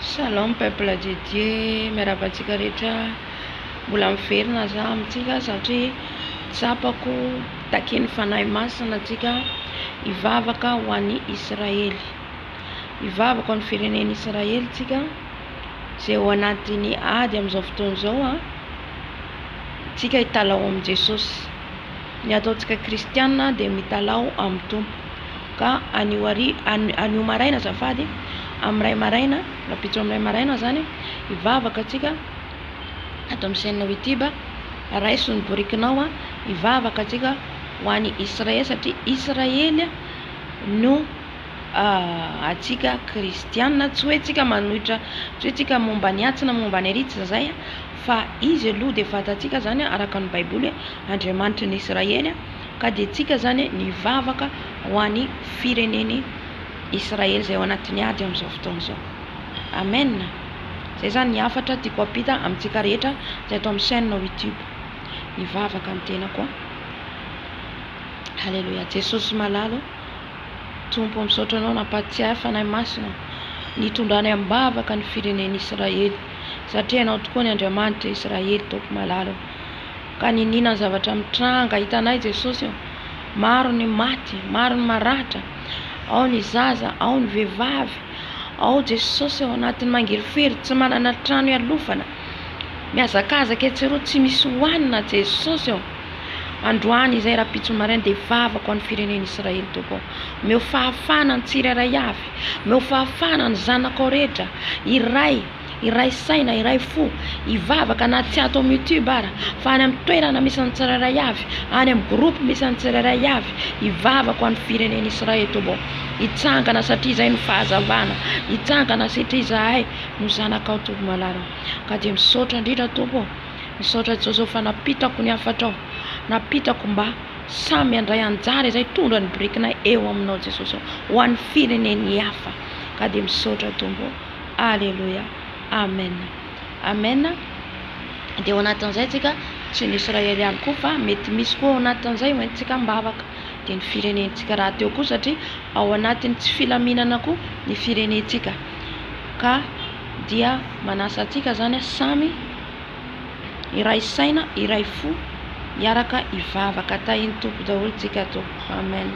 Shalom peuple de Dieu, miarabantsika rehetra, mbola miverina za amintsika satria tsapako taken'ny fanahy masina antsika hivavaka ho an'ny Israely. Hivavaka ho an'ny firenen'ny Israely tsika izay ao anatin'ny ady amin'izao fotoana izao tsika hitalao amin'ny Jesosy. Ny ataontsika kristiana dia mitalao amin'ny Tompo. Ka anio maraina azafady amin'ny ray maraina, rapitso amin'ny ray maraina zany hivavaka atsika ato amin'ny chaîne YouTube raiso ny borikinao hivavaka atsika ho an'ny Israely satria Israely no atsika kristiana, tsy hoe tsika manohitra, tsy hoe tsika momba ny atsina momba ny aritsy zay fa izy aloha dia fatatsika zany araka ny Baiboly Andriamanitry ny Israely ka dia tsika zany nivavaka ho an'ny firenen'ny Israely zay ao anatin'ny ady amin'izao fotoana izao. Amen. Zay zany ny hafatra tiako apita amintsika rehetra zay atao amin'ny chaîne YouTube. Hivavaka amin'ny tena koa. Halleluja. Jesosy malalo, Tompo misaotra anao nampatsiahy fanahy masina nitondrany ambavaka ny firenen'ny Israely satria anao tokoa ny Andriamanitra Israely Tompo malalo. Ka ninina zavatra mitranga hitanay Jesosy, maro ny maty, maro ny maratra, ao ny zaza, ao ny vehivavy, ao Jesosy ao anatin'ny mangirifiry tsy manana trano ialofana, miazakazaka etsy tsy misy hoanina Jesosy ao. Androany izay rapitso maraina dia vavaka ho an'ny firenen'ny Israely Tompo. Meo fahafana ny tsirairay avy, meo fahafana ny zanakao rehetra, iray saina, iray fo, hivavaka na tsy ato amin'ny YouTube ara, fa any amin'ny toerana misy ny tsirairay avy, any amin'ny groupe misy ny tsirairay avy, hivavaka ho an'ny firenen'ny Israely Tompo. Hitsangana satria izay no fahazavana, hitsangana satria izahay no zanakao Tompo malalo. Ka dia misaotra indrindra Tompo, misaotra Jesosy fa napitako ny hafatrao, napitako mba samy andray anjara izay tondra ny birikinay eo aminao Jesosy ho an'ny firenen'ny hafa. Ka dia misaotra Tompo. Alleluja. Amen. Amen. Dia ao anatin'izay tsika tsy ny Israely ihany koa fa mety misy koa ao anatin'izay hoentsika mbavaka dia ny firenentsika raha teo koa satria ao anatin'ny tsy filaminana koa ny firenentsika. Ka dia manasa atsika zany samy iray saina, iray fo, hiaraka hivavaka tahiny Tompo daholo tsika Tompo. Amen.